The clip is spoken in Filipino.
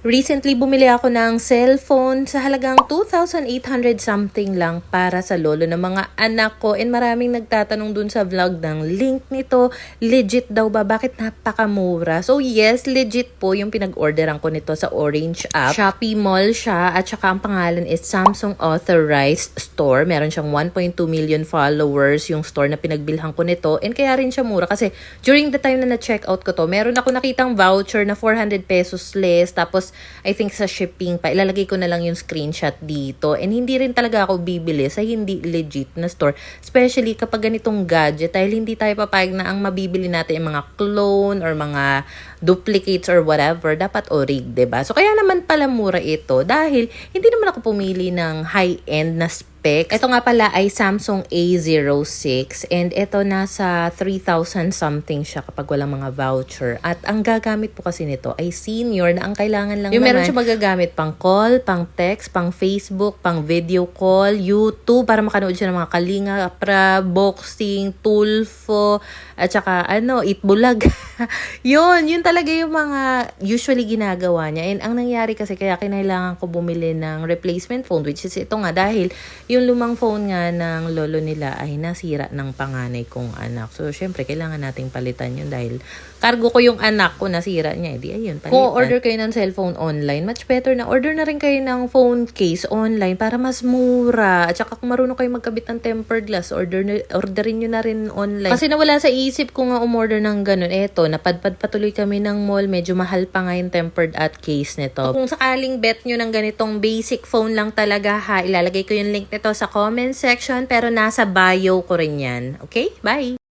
Recently, bumili ako ng cellphone sa halagang 2,800 something lang para sa lolo ng mga anak ko. And maraming nagtatanong dun sa vlog ng link nito. Legit daw ba? Bakit napakamura? So yes, legit po yung pinag-orderan ko nito sa Orange app. Shopee Mall siya at saka ang pangalan is Samsung Authorized Store. Meron siyang 1.2 million followers yung store na pinagbilhan ko nito. And kaya rin siya mura kasi during the time na na-check out ko to, meron ako nakitang voucher na 400 pesos less. Tapos I think sa shipping pa, ilalagay ko na lang yung screenshot dito. And hindi rin talaga ako bibili sa hindi legit na store. Especially kapag ganitong gadget, dahil hindi tayo papayag na ang mabibili natin yung mga clone or mga duplicates or whatever. Dapat orig, diba? So kaya naman pala mura ito dahil hindi naman ako pumili ng high-end na specs. Ito nga pala ay Samsung A06 and ito nasa 3,000 something siya kapag walang mga voucher. At ang gagamit po kasi nito ay senior na ang kailangan lang yung naman. Meron siya magagamit pang call, pang text, pang Facebook, pang video call, YouTube para makanood siya ng mga kalinga, boxing, tulfo, at saka itbulag. yun talaga yung mga usually ginagawa niya. And ang nangyari kasi kaya kinailangan ko bumili ng replacement phone which is ito nga dahil yung lumang phone nga ng lolo nila ay nasira ng panganay kong anak. So, syempre, kailangan nating palitan yun dahil cargo ko yung anak ko, nasira niya. Di, ayun, palitan. Kung order kayo ng cellphone online, much better na order na rin kayo ng phone case online para mas mura. At saka kung marunong kayo magkabit ng tempered glass, orderin nyo na rin online. Kasi nawala sa isip ko nga umorder ng ganun. Eto, napadpad patuloy kami ng mall. Medyo mahal pa nga yung tempered at case nito. So, kung sakaling bet nyo ng ganitong basic phone lang talaga ha, ilalagay ko yung link nito sa comment section pero nasa bio ko rin yan. Okay? Bye!